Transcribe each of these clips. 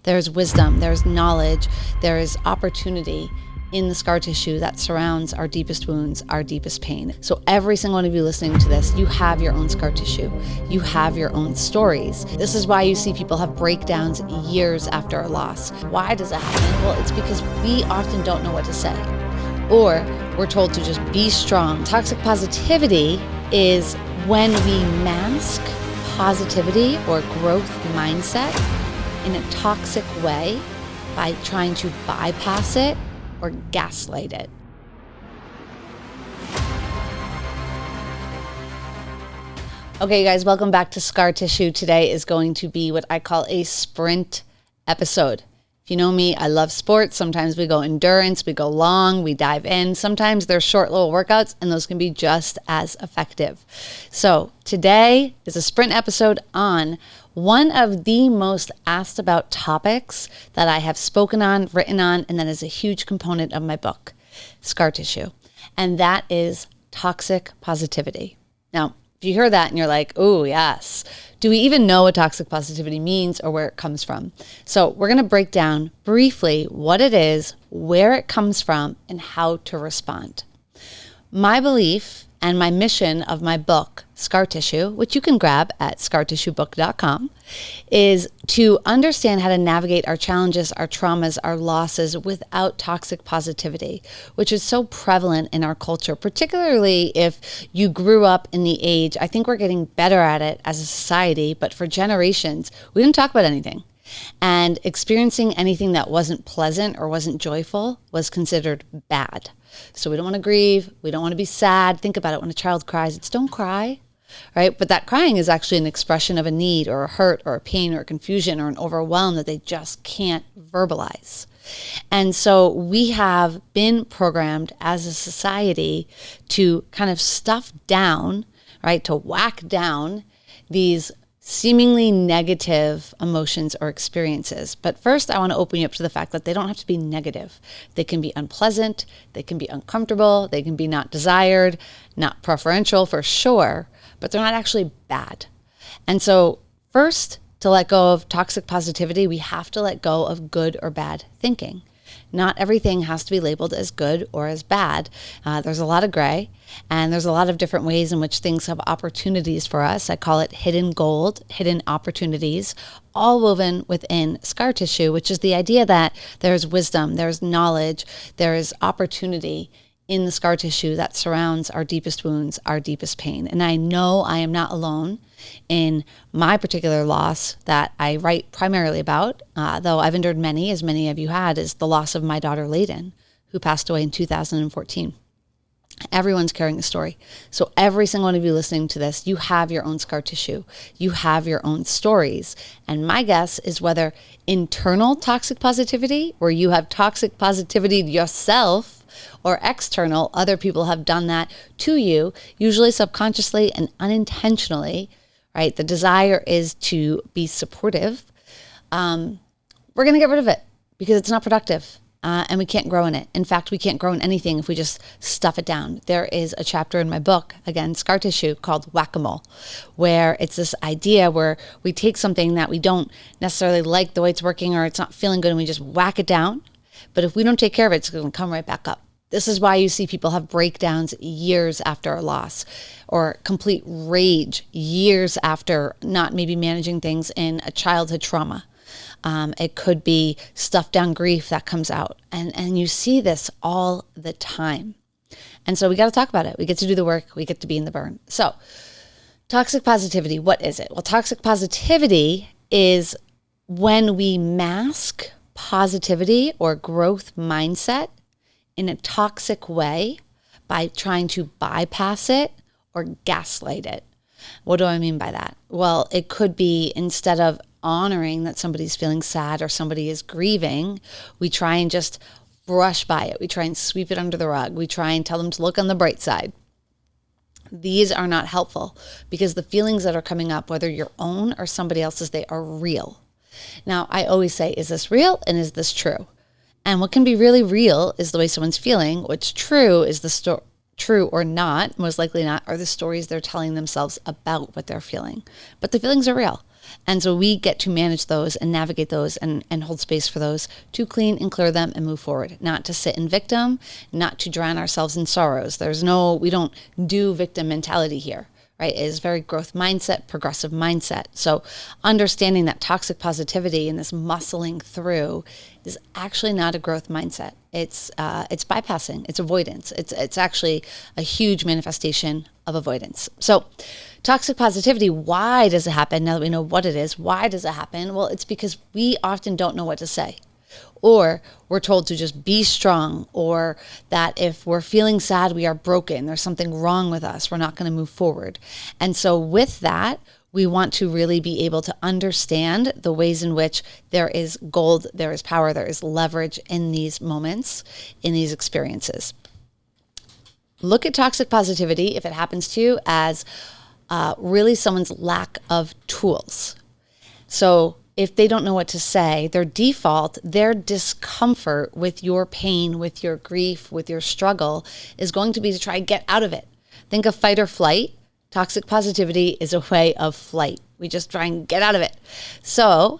There's wisdom, there's knowledge, there is opportunity in the scar tissue that surrounds our deepest wounds, our deepest pain. So every single one of you listening to this, you have your own scar tissue. You have your own stories. This is why you see people have breakdowns years after a loss. Why does it happen? Well, it's because we often don't know what to say, or we're told to just be strong. Toxic positivity is when we mask positivity or growth mindset in a toxic way by trying to bypass it or gaslight it. Okay, guys, welcome back to Scar Tissue. Today is going to be what I call a sprint episode. If you know me, I love sports. Sometimes we go endurance, we go long, we dive in. Sometimes they're short little workouts, and those can be just as effective. So today is a sprint episode on one of the most asked about topics that I have spoken on, written on, and that is a huge component of my book, Scar Tissue. And that is toxic positivity. Now, if you hear that and you're like, oh, yes. Do we even know what toxic positivity means or where it comes from? So we're going to break down briefly what it is, where it comes from, and how to respond. My belief and my mission of my book, Scar Tissue, which you can grab at scartissuebook.com, is to understand how to navigate our challenges, our traumas, our losses without toxic positivity, which is so prevalent in our culture, particularly if you grew up in the age. I think we're getting better at it as a society, but for generations, we didn't talk about anything. And experiencing anything that wasn't pleasant or wasn't joyful was considered bad. So we don't want to grieve. We don't want to be sad. Think about it. When a child cries, it's don't cry, right? But that crying is actually an expression of a need or a hurt or a pain or a confusion or an overwhelm that they just can't verbalize. And so we have been programmed as a society to kind of stuff down, right? To whack down these seemingly negative emotions or experiences. But first, I want to open you up to the fact that they don't have to be negative. They can be unpleasant, they can be uncomfortable, they can be not desired, not preferential for sure, but they're not actually bad. And so first, to let go of toxic positivity, we have to let go of good or bad thinking. Not everything has to be labeled as good or as bad. There's a lot of gray, and there's a lot of different ways in which things have opportunities for us. I call it hidden gold, hidden opportunities, all woven within scar tissue, which is the idea that there's wisdom, there's knowledge, there is opportunity in the scar tissue that surrounds our deepest wounds, our deepest pain. And I know I am not alone in my particular loss that I write primarily about, though I've endured many, as many of you had, is the loss of my daughter, Layden, who passed away in 2014. Everyone's carrying a story. So every single one of you listening to this, you have your own scar tissue. You have your own stories. And my guess is whether internal toxic positivity, or you have toxic positivity yourself, or external, other people have done that to you, usually subconsciously and unintentionally, right? The desire is to be supportive. We're going to get rid of it because it's not productive. And we can't grow in it. In fact, we can't grow in anything if we just stuff it down. There is a chapter in my book, again, Scar Tissue, called Whack-A-Mole, where it's this idea where we take something that we don't necessarily like the way it's working or it's not feeling good and we just whack it down. But if we don't take care of it, it's going to come right back up. This is why you see people have breakdowns years after a loss, or complete rage years after not maybe managing things in a childhood trauma. It could be stuffed down grief that comes out. And you see this all the time. And so we got to talk about it. We get to do the work. We get to be in the burn. So toxic positivity, what is it? Well, toxic positivity is when we mask positivity or growth mindset in a toxic way by trying to bypass it or gaslight it. What do I mean by that? Well, it could be instead of honoring that somebody's feeling sad or somebody is grieving, we try and just brush by it. We try and sweep it under the rug. We try and tell them to look on the bright side. These are not helpful because the feelings that are coming up, whether your own or somebody else's, they are real. Now, I always say, is this real and is this true? And what can be really real is the way someone's feeling. What's true is true or not, most likely not, are the stories they're telling themselves about what they're feeling. But the feelings are real. And so we get to manage those and navigate those and hold space for those to clean and clear them and move forward, not to sit in victim, not to drown ourselves in sorrows. We don't do victim mentality here, right? It is very growth mindset, progressive mindset. So understanding that toxic positivity and this muscling through is actually not a growth mindset. It's bypassing, it's avoidance. It's actually a huge manifestation of avoidance. So toxic positivity, why does it happen? Now that we know what it is, why does it happen? Well, it's because we often don't know what to say. Or we're told to just be strong, or that if we're feeling sad, we are broken. There's something wrong with us. We're not going to move forward. And so with that, we want to really be able to understand the ways in which there is gold, there is power, there is leverage in these moments, in these experiences. Look at toxic positivity, if it happens to you, as really someone's lack of tools. So if they don't know what to say, their default, their discomfort with your pain, with your grief, with your struggle is going to be to try and get out of it. Think of fight or flight. Toxic positivity is a way of flight. We just try and get out of it. So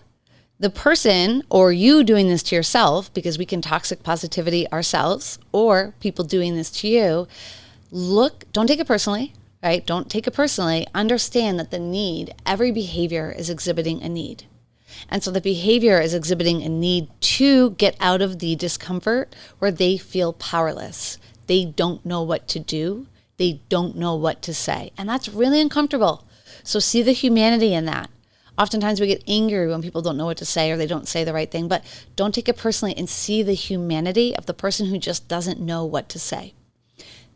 the person, or you doing this to yourself, because we can toxic positivity ourselves, or people doing this to you, don't take it personally, right? Don't take it personally. Understand that every behavior is exhibiting a need. And so the behavior is exhibiting a need to get out of the discomfort where they feel powerless. They don't know what to do. They don't know what to say. And that's really uncomfortable. So see the humanity in that. Oftentimes we get angry when people don't know what to say or they don't say the right thing, but don't take it personally and see the humanity of the person who just doesn't know what to say.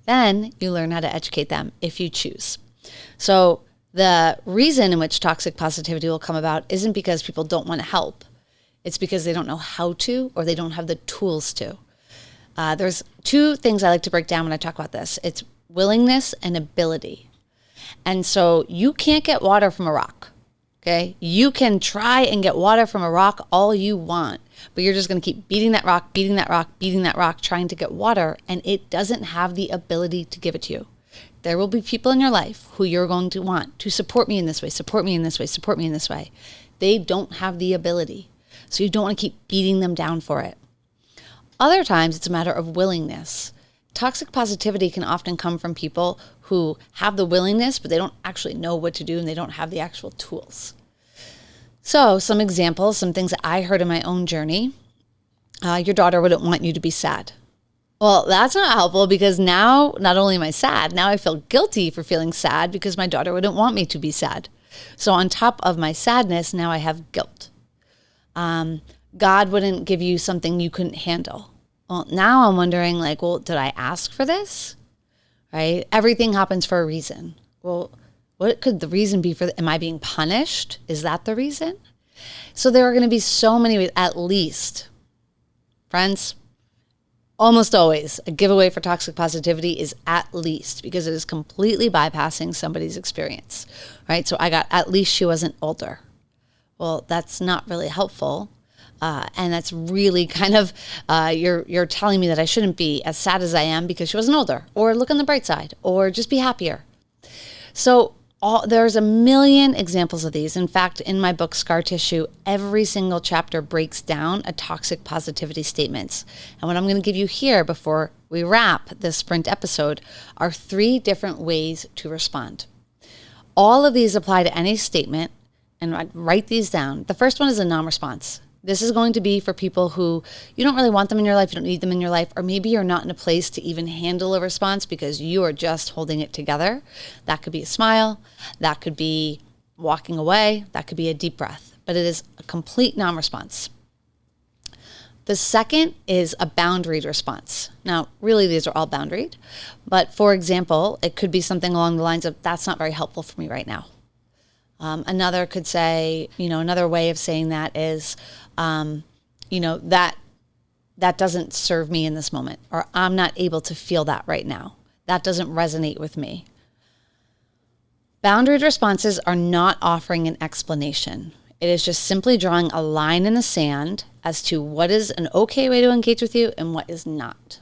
Then you learn how to educate them if you choose. So the reason in which toxic positivity will come about isn't because people don't want to help. It's because they don't know how to, or they don't have the tools to. There's two things I like to break down when I talk about this. It's willingness and ability. And so you can't get water from a rock, okay? You can try and get water from a rock all you want, but you're just going to keep beating that rock, trying to get water, and it doesn't have the ability to give it to you. There will be people in your life who you're going to want to support me in this way, support me in this way, support me in this way. They don't have the ability. So you don't want to keep beating them down for it. Other times it's a matter of willingness. Toxic positivity can often come from people who have the willingness, but they don't actually know what to do and they don't have the actual tools. So some examples, some things that I heard in my own journey. Your daughter wouldn't want you to be sad. Well, that's not helpful, because now not only am I sad, now I feel guilty for feeling sad because my daughter wouldn't want me to be sad. So on top of my sadness, now I have guilt. God wouldn't give you something you couldn't handle. Well, now I'm wondering, did I ask for this? Right? Everything happens for a reason. Well, what could the reason be am I being punished? Is that the reason? So there are going to be so many ways, at least. Friends, almost always a giveaway for toxic positivity is at least, because it is completely bypassing somebody's experience, right? So I got, at least she wasn't older. Well, that's not really helpful. And that's really kind of, you're telling me that I shouldn't be as sad as I am because she wasn't older, or look on the bright side, or just be happier. So there's a million examples of these. In fact, in my book, Scar Tissue, every single chapter breaks down a toxic positivity statements. And what I'm going to give you here before we wrap this sprint episode are 3 different ways to respond. All of these apply to any statement, and I write these down. The first one is a non-response. This is going to be for people who you don't really want them in your life, you don't need them in your life, or maybe you're not in a place to even handle a response because you are just holding it together. That could be a smile, that could be walking away, that could be a deep breath, but it is a complete non-response. The second is a boundaried response. Now, really, these are all boundaried, but for example, it could be something along the lines of, that's not very helpful for me right now. Another could say, another way of saying that is, that doesn't serve me in this moment, or I'm not able to feel that right now. That doesn't resonate with me. Boundaried responses are not offering an explanation. It is just simply drawing a line in the sand as to what is an okay way to engage with you and what is not.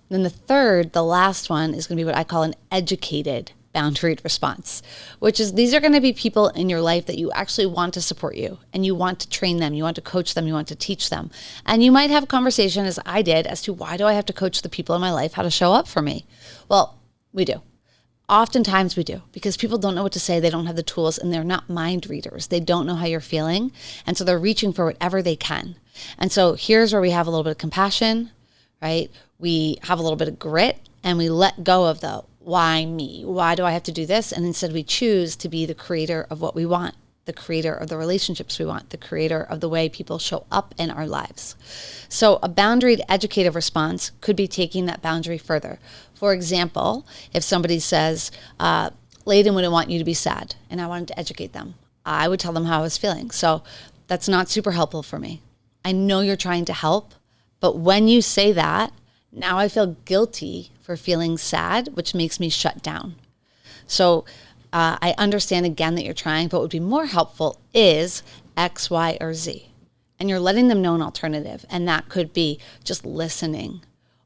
Then the last one is going to be what I call an educated boundaried response, which is these are going to be people in your life that you actually want to support you and you want to train them, you want to coach them, you want to teach them. And you might have a conversation, as I did, as to why do I have to coach the people in my life how to show up for me? Well, we do. Oftentimes we do, because people don't know what to say. They don't have the tools and they're not mind readers. They don't know how you're feeling. And so they're reaching for whatever they can. And so here's where we have a little bit of compassion, right? We have a little bit of grit and we let go of the why me? Why do I have to do this? And instead we choose to be the creator of what we want, the creator of the relationships we want, the creator of the way people show up in our lives. So a boundaried educative response could be taking that boundary further. For example, if somebody says, Layden wouldn't want you to be sad, and I wanted to educate them, I would tell them how I was feeling. So that's not super helpful for me. I know you're trying to help, but when you say that, now I feel guilty for feeling sad, which makes me shut down. So I understand again that you're trying, but what would be more helpful is X, Y, or Z. And you're letting them know an alternative. And that could be just listening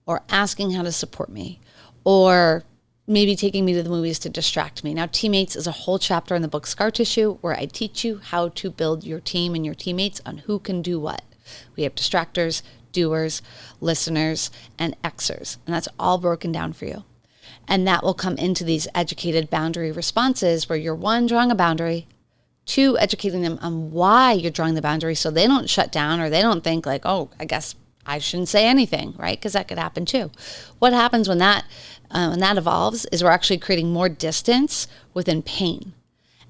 or asking how to support me or maybe taking me to the movies to distract me. Now, teammates is a whole chapter in the book Scar Tissue where I teach you how to build your team and your teammates on who can do what. We have distractors, doers, listeners, and Xers. And that's all broken down for you. And that will come into these educated boundary responses where you're one, drawing a boundary, two, educating them on why you're drawing the boundary so they don't shut down or they don't think like, oh, I guess I shouldn't say anything, right? Because that could happen too. What happens when that evolves is we're actually creating more distance within pain.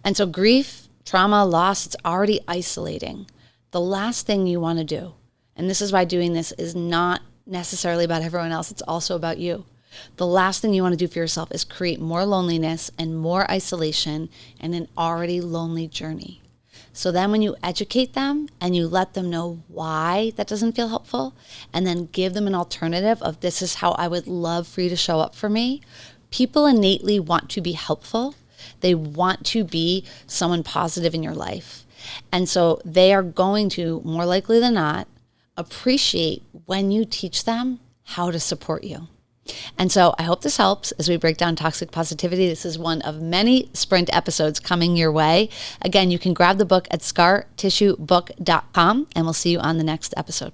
And so grief, trauma, loss, it's already isolating. The last thing you want to do, and this is why doing this is not necessarily about everyone else, it's also about you. The last thing you want to do for yourself is create more loneliness and more isolation in an already lonely journey. So then when you educate them and you let them know why that doesn't feel helpful, and then give them an alternative of this is how I would love for you to show up for me, people innately want to be helpful. They want to be someone positive in your life. And so they are going to, more likely than not, appreciate when you teach them how to support you. And so I hope this helps as we break down toxic positivity. This is one of many sprint episodes coming your way. Again, you can grab the book at scartissuebook.com, and we'll see you on the next episode.